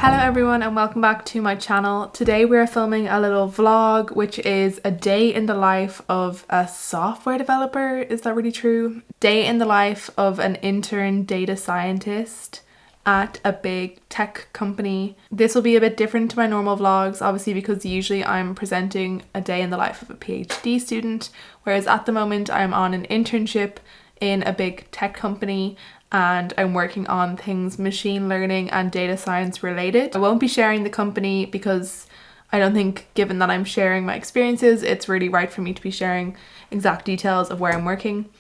Hello everyone and welcome back to my channel. Today we're filming a little vlog which is a day in the life of a software developer. Is that really true? Day in the life of an intern data scientist at a big tech company. This will be a bit different to my normal vlogs, obviously, because usually I'm presenting a day in the life of a PhD student, whereas at the moment I'm on an internship in a big tech company and I'm working on things machine learning and data science related. I won't be sharing the company because I don't think, given that I'm sharing my experiences, it's really right for me to be sharing exact details of where I'm working.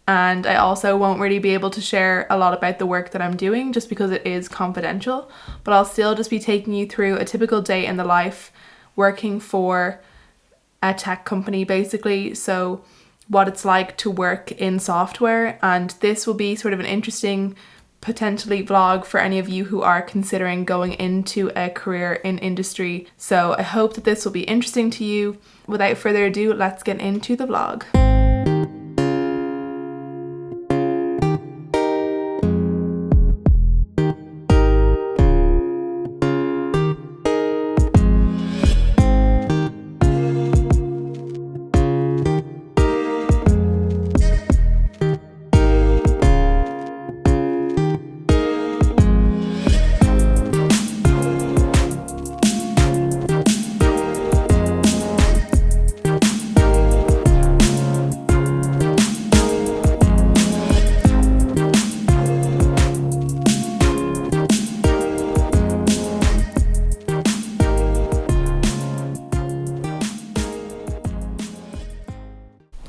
And I also won't really be able to share a lot about the work that I'm doing just because it is confidential, but I'll still just be taking you through a typical day in the life working for a tech company basically. So what it's like to work in software, and this will be sort of an interesting potentially vlog for any of you who are considering going into a career in industry. So I hope that this will be interesting to you. Without further ado, let's get into the vlog.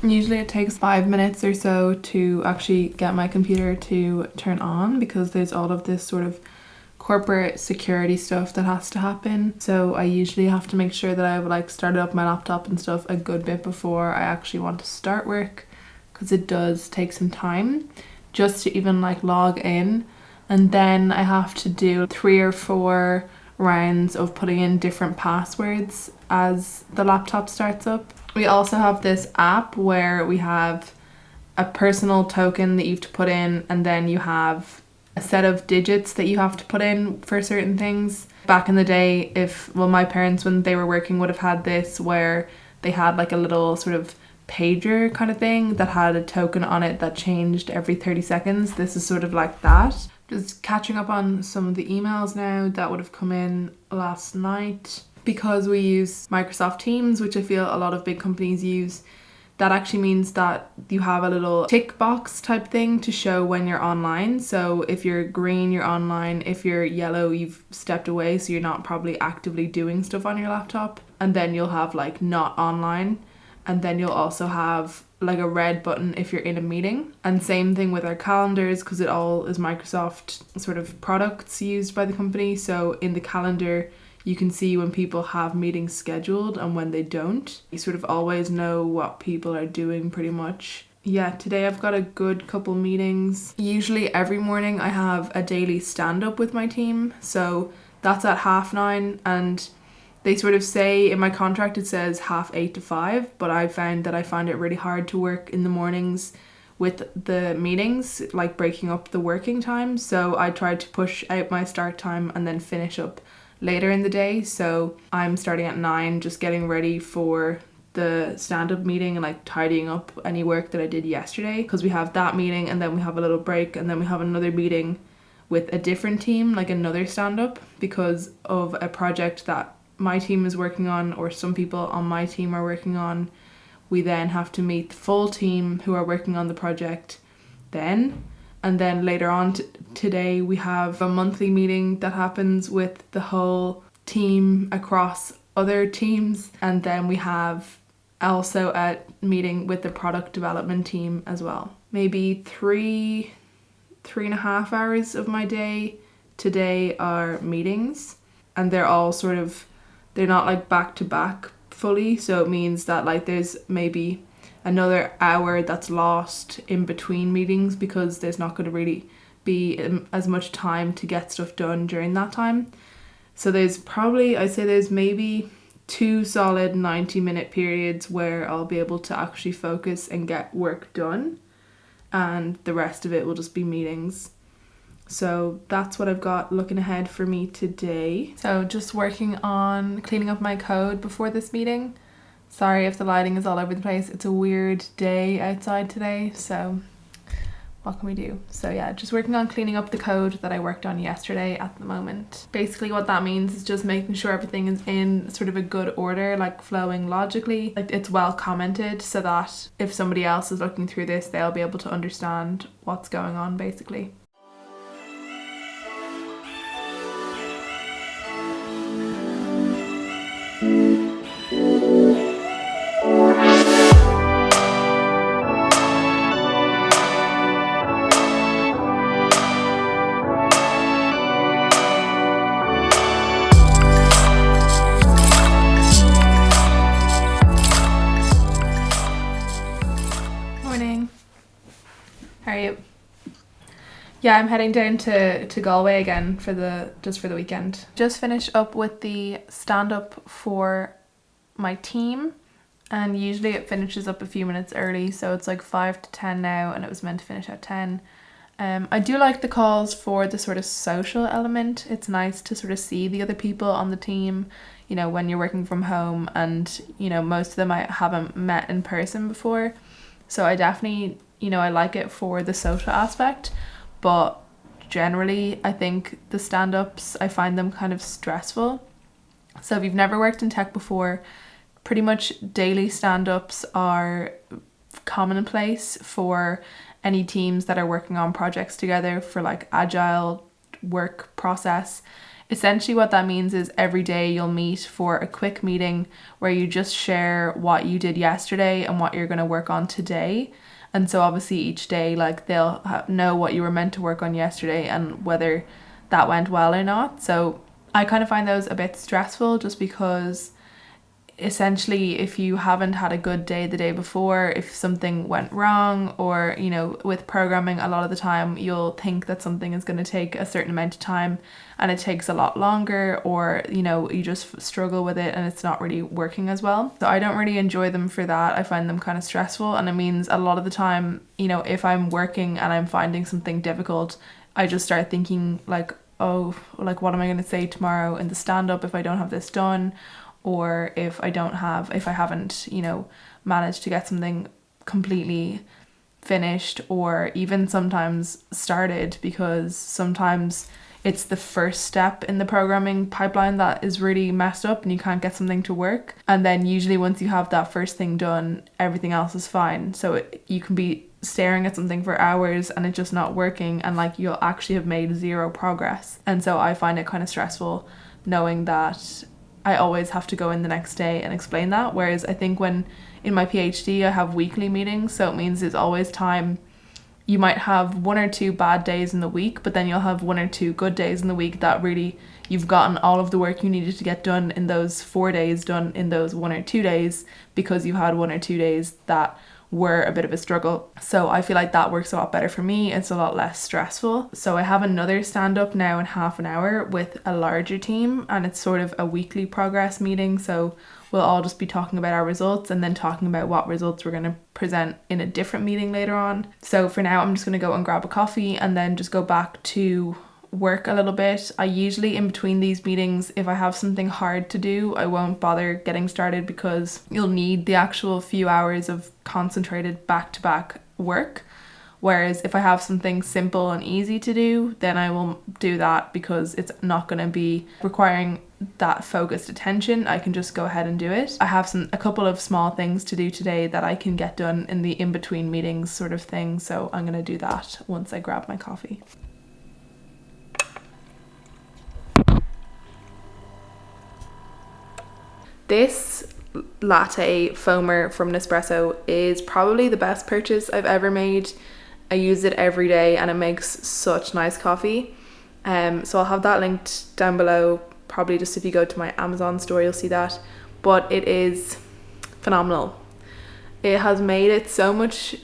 Usually it takes 5 minutes or so to actually get my computer to turn on because there's all of this sort of corporate security stuff that has to happen. So I usually have to make sure that I've started up my laptop and stuff a good bit before I actually want to start work, because it does take some time just to even log in. And then I have to do 3 or 4 rounds of putting in different passwords as the laptop starts up. We also have this app where we have a personal token that you have to put in, and then you have a set of digits that you have to put in for certain things. Back in the day, my parents, when they were working, would have had this where they had a little sort of pager kind of thing that had a token on it that changed every 30 seconds. This is sort of like that. Just catching up on some of the emails now that would have come in last night. Because we use Microsoft Teams, which I feel a lot of big companies use, that actually means that you have a little tick box type thing to show when you're online. So if you're green, you're online. If you're yellow, you've stepped away, so you're not probably actively doing stuff on your laptop. And then you'll have not online. And then you'll also have a red button if you're in a meeting. And same thing with our calendars, because it all is Microsoft sort of products used by the company. So in the calendar, you can see when people have meetings scheduled and when they don't. You sort of always know what people are doing pretty much. Yeah, today I've got a good couple meetings. Usually every morning I have a daily stand-up with my team. So that's at 9:30, and they sort of say in my contract it says 8:30 to 5, but I found that I find it really hard to work in the mornings with the meetings, breaking up the working time. So I tried to push out my start time and then finish up later in the day. So I'm starting at 9, just getting ready for the stand-up meeting and tidying up any work that I did yesterday, because we have that meeting and then we have a little break and then we have another meeting with a different team, another stand-up, because of a project that my team is working on, or some people on my team are working on. We then have to meet the full team who are working on the project then. And then later on today, we have a monthly meeting that happens with the whole team across other teams. And then we have also a meeting with the product development team as well. Maybe 3.5 hours of my day today are meetings. And they're all they're not back to back fully. So it means that there's maybe another hour that's lost in between meetings because there's not going to really be as much time to get stuff done during that time. So I'd say there's maybe 2 solid 90-minute periods where I'll be able to actually focus and get work done, and the rest of it will just be meetings. So that's what I've got looking ahead for me today. So just working on cleaning up my code before this meeting. Sorry if the lighting is all over the place. It's a weird day outside today, so what can we do? So yeah, just working on cleaning up the code that I worked on yesterday at the moment. Basically what that means is just making sure everything is in sort of a good order, like flowing logically, like it's well commented, so that if somebody else is looking through this, they'll be able to understand what's going on basically. How are you? Yeah, I'm heading down to Galway again for the weekend. Just finished up with the stand-up for my team, and usually it finishes up a few minutes early, so it's like 5 to 10 now, and it was meant to finish at 10. I do like the calls for the sort of social element. It's nice to sort of see the other people on the team, you know, when you're working from home, and, you know, most of them I haven't met in person before. So I definitely, you know, I like it for the social aspect, but generally I think the stand-ups, I find them kind of stressful. So if you've never worked in tech before, pretty much daily stand-ups are commonplace for any teams that are working on projects together for like agile work process. Essentially what that means is every day you'll meet for a quick meeting where you just share what you did yesterday and what you're going to work on today. And so obviously each day, like, they'll know what you were meant to work on yesterday and whether that went well or not. So I kind of find those a bit stressful, just because essentially if you haven't had a good day the day before, if something went wrong, or, you know, with programming a lot of the time you'll think that something is going to take a certain amount of time and it takes a lot longer, or, you know, you just struggle with it and it's not really working as well. So I don't really enjoy them for that. I find them kind of stressful, and it means a lot of the time, you know, if I'm working and I'm finding something difficult, I just start thinking like, oh, like, what am I going to say tomorrow in the stand-up if I don't have this done? Or if I haven't, you know, managed to get something completely finished, or even sometimes started, because sometimes it's the first step in the programming pipeline that is really messed up and you can't get something to work. And then usually once you have that first thing done, everything else is fine. So you can be staring at something for hours and it's just not working, and like you'll actually have made zero progress. And so I find it kind of stressful knowing that I always have to go in the next day and explain that. Whereas I think when in my PhD I have weekly meetings, so it means there's always time. You might have 1 or 2 bad days in the week, but then you'll have 1 or 2 good days in the week that really you've gotten all of the work you needed to get done in those 4 days done in those 1 or 2 days, because you had 1 or 2 days that were a bit of a struggle. So I feel like that works a lot better for me. It's a lot less stressful. So I have another stand-up now in half an hour with a larger team, and it's sort of a weekly progress meeting. So we'll all just be talking about our results and then talking about what results we're going to present in a different meeting later on. So for now I'm just going to go and grab a coffee and then just go back to work a little bit. I usually, in between these meetings, if I have something hard to do, I won't bother getting started, because you'll need the actual few hours of concentrated back-to-back work. Whereas if I have something simple and easy to do, then I will do that, because it's not going to be requiring that focused attention. I can just go ahead and do it. I have a couple of small things to do today that I can get done in the in-between meetings sort of thing, so I'm going to do that once I grab my coffee. This latte foamer from Nespresso is probably the best purchase I've ever made. I use it every day and it makes such nice coffee. So I'll have that linked down below. Probably just if you go to my Amazon store, you'll see that. But it is phenomenal. It has made it so much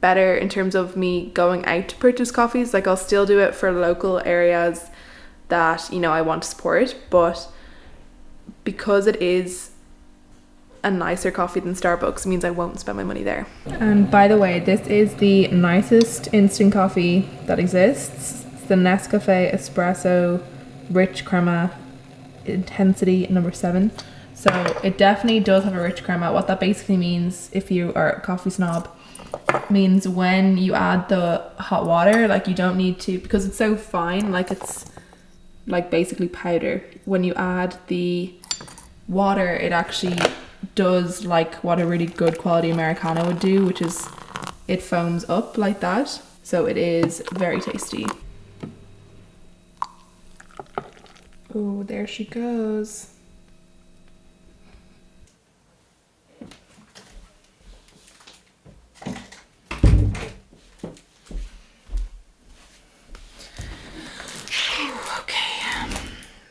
better in terms of me going out to purchase coffees. Like, I'll still do it for local areas that, you know, I want to support, but because it is a nicer coffee than Starbucks, means I won't spend my money there. And by the way, this is the nicest instant coffee that exists. the Nescafe Espresso Rich Crema Intensity number 7. So it definitely does have a rich crema. What that basically means, if you are a coffee snob, means when you add the hot water, like you don't need to, because it's so fine, like it's like basically powder. When you add the water, it actually does like what a really good quality Americano would do, which is it foams up like that. So it is very tasty. Oh, there she goes.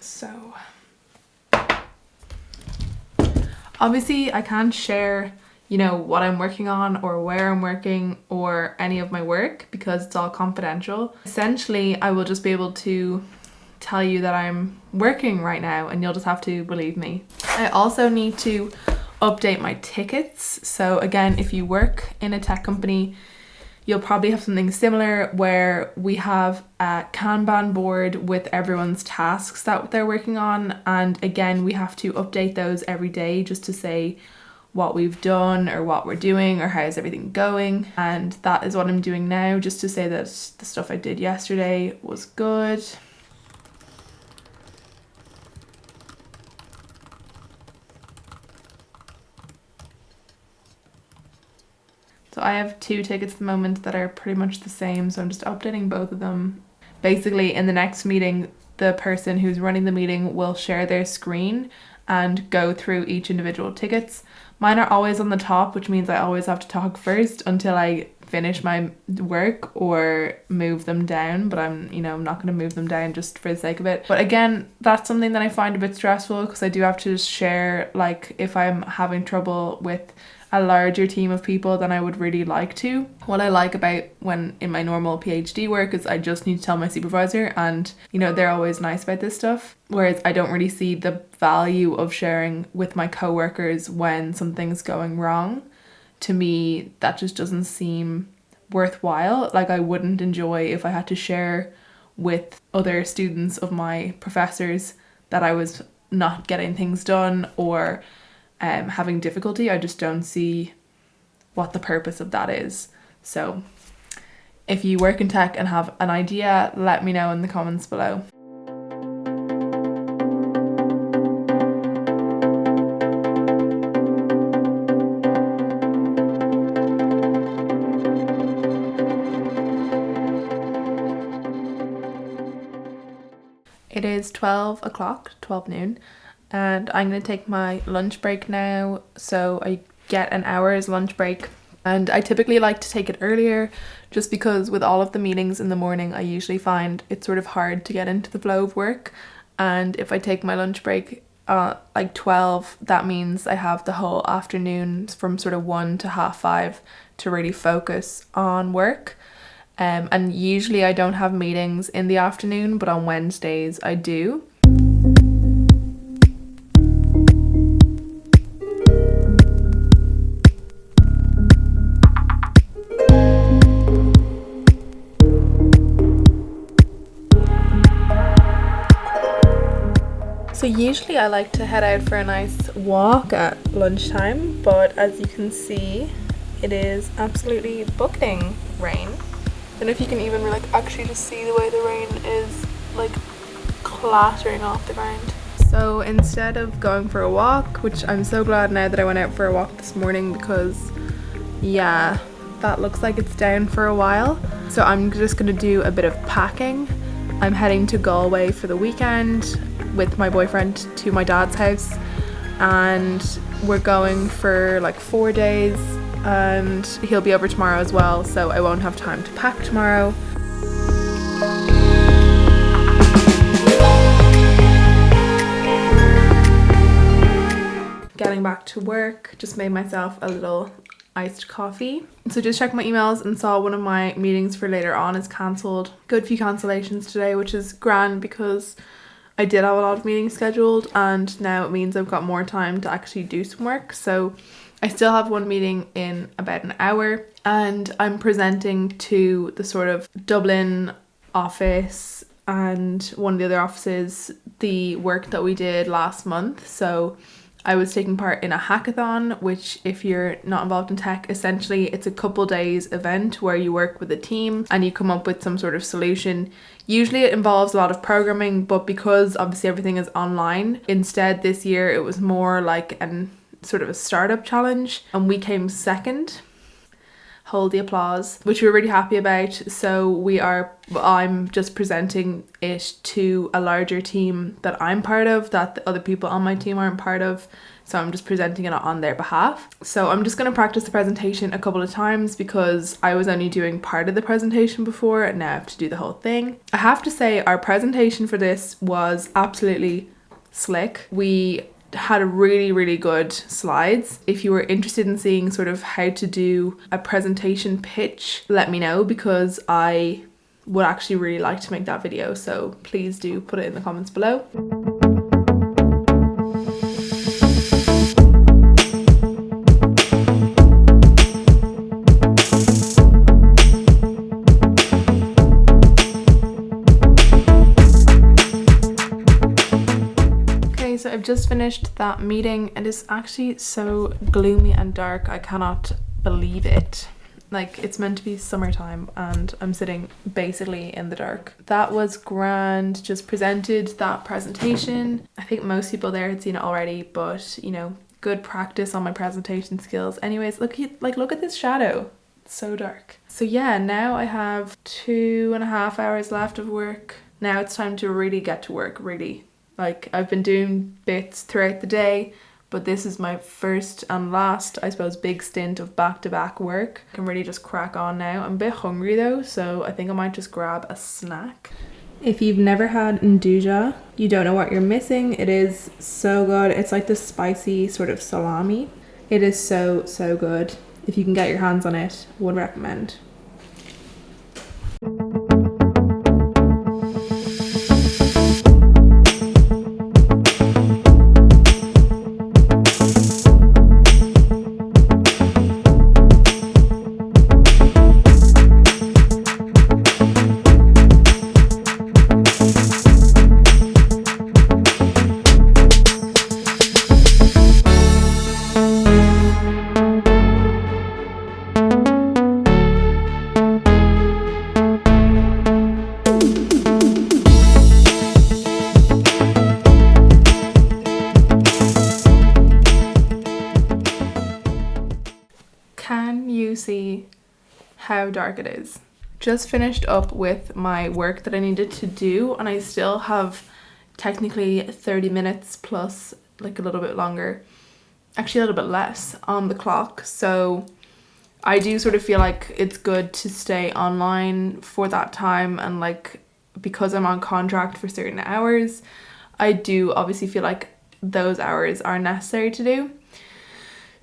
So obviously I can't share, you know, what I'm working on or where I'm working or any of my work because it's all confidential. Essentially, I will just be able to tell you that I'm working right now and you'll just have to believe me. I also need to update my tickets. So again, if you work in a tech company, you'll probably have something similar where we have a Kanban board with everyone's tasks that they're working on. And again, we have to update those every day just to say what we've done or what we're doing or how's everything going. And that is what I'm doing now, just to say that the stuff I did yesterday was good. So I have 2 tickets at the moment that are pretty much the same, so I'm just updating both of them. Basically, in the next meeting, the person who's running the meeting will share their screen and go through each individual tickets. Mine are always on the top, which means I always have to talk first until I finish my work or move them down, but I'm not going to move them down just for the sake of it. But again, that's something that I find a bit stressful because I do have to just share, like if I'm having trouble with a larger team of people than I would really like to. What I like about when in my normal PhD work is I just need to tell my supervisor and they're always nice about this stuff. Whereas I don't really see the value of sharing with my coworkers when something's going wrong. To me, that just doesn't seem worthwhile. Like I wouldn't enjoy if I had to share with other students of my professors that I was not getting things done or having difficulty. I just don't see what the purpose of that is. So if you work in tech and have an idea, let me know in the comments below. It is 12 noon. And I'm going to take my lunch break now, so I get an hour's lunch break. And I typically like to take it earlier just because with all of the meetings in the morning, I usually find it's sort of hard to get into the flow of work. And if I take my lunch break like 12, that means I have the whole afternoon from sort of 1 to 5:30 to really focus on work. And usually I don't have meetings in the afternoon, but on Wednesdays I do. So usually I like to head out for a nice walk at lunchtime, but as you can see, it is absolutely bucketing rain. I don't know if you can even actually just see the way the rain is like clattering off the ground. So instead of going for a walk, which I'm so glad now that I went out for a walk this morning because yeah, that looks like it's down for a while. So I'm just gonna do a bit of packing. I'm heading to Galway for the weekend with my boyfriend to my dad's house, and we're going for like 4 days, and he'll be over tomorrow as well, so I won't have time to pack tomorrow. Getting back to work, just made myself a little iced coffee. So just checked my emails and saw one of my meetings for later on is cancelled. Good few cancellations today, which is grand because I did have a lot of meetings scheduled and now it means I've got more time to actually do some work. So I still have one meeting in about an hour and I'm presenting to the sort of Dublin office and one of the other offices the work that we did last month. So I was taking part in a hackathon, which if you're not involved in tech, essentially it's a couple days event where you work with a team and you come up with some sort of solution. Usually it involves a lot of programming, but because obviously everything is online, instead this year it was more like an sort of a startup challenge, and we came second. Hold the applause, which we're really happy about. So I'm just presenting it to a larger team that I'm part of, that the other people on my team aren't part of. So I'm just presenting it on their behalf. So I'm just going to practice the presentation a couple of times because I was only doing part of the presentation before and now I have to do the whole thing. I have to say our presentation for this was absolutely slick. We had really good slides. If you were interested in seeing sort of how to do a presentation pitch, let me know, because I would actually really like to make that video, so please do put it in the comments below. So I've just finished that meeting. It is actually so gloomy and dark, I cannot believe it. Like, it's meant to be summertime and I'm sitting basically in the dark. That was grand. Just presented that presentation. I think most people there had seen it already, but you know, good practice on my presentation skills. Anyways, look at this shadow. It's so dark. So yeah, now I have 2.5 hours left of work. Now it's time to really get to work, really. Like, I've been doing bits throughout the day, but this is my first and last, I suppose, big stint of back-to-back work. I can really just crack on now. I'm a bit hungry though, so I think I might just grab a snack. If you've never had nduja, you don't know what you're missing. It is so good. It's like this spicy sort of salami. It is so good. If you can get your hands on it, would recommend. Can you see how dark it is? Just finished up with my work that I needed to do, and I still have technically 30 minutes plus, like a little bit longer, actually a little bit less on the clock. So I do sort of feel like it's good to stay online for that time, and like, because I'm on contract for certain hours, I do obviously feel like those hours are necessary to do.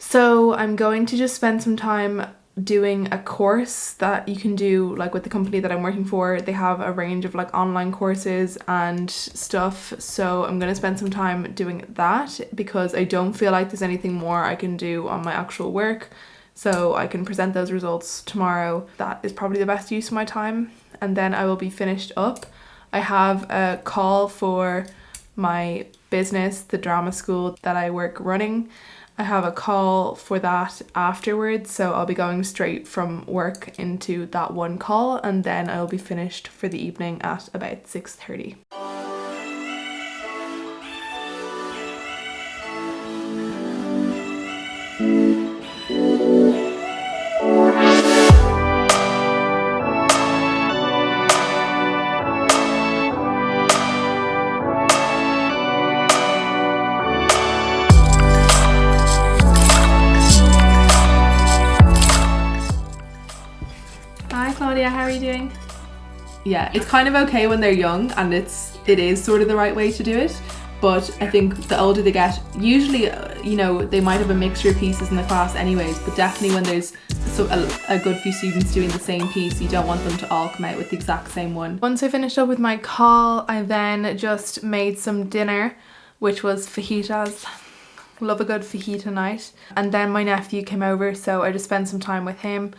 So I'm going to just spend some time doing a course that you can do, like with the company that I'm working for. They have a range of like online courses and stuff, so I'm going to spend some time doing that because I don't feel like there's anything more I can do on my actual work, so I can present those results tomorrow. That is probably the best use of my time, and then I will be finished up. I have a call for my business, the drama school that I work running. I have a call for that afterwards, so I'll be going straight from work into that one call, and then I'll be finished for the evening at about 6:30. Hi Claudia, how are you doing? Yeah, it's kind of okay when they're young and it is sort of the right way to do it, but I think the older they get, usually, you know, they might have a mixture of pieces in the class anyways, but definitely when there's a good few students doing the same piece, you don't want them to all come out with the exact same one. Once I finished up with my call, I then just made some dinner, which was fajitas. Love a good fajita night. And then my nephew came over, so I just spent some time with him,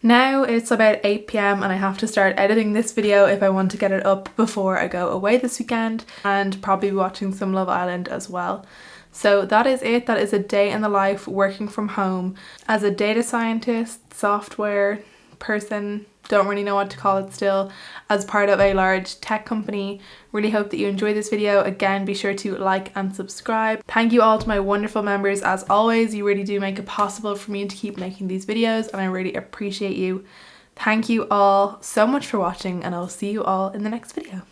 Now it's about 8 p.m. and I have to start editing this video if I want to get it up before I go away this weekend, and probably be watching some Love Island as well. So that is it. That is a day in the life working from home as a data scientist, software person, don't really know what to call it still, as part of a large tech company. Really hope that you enjoyed this video. Again, be sure to like and subscribe. Thank you all to my wonderful members as always. You really do make it possible for me to keep making these videos and I really appreciate you. Thank you all so much for watching and I'll see you all in the next video.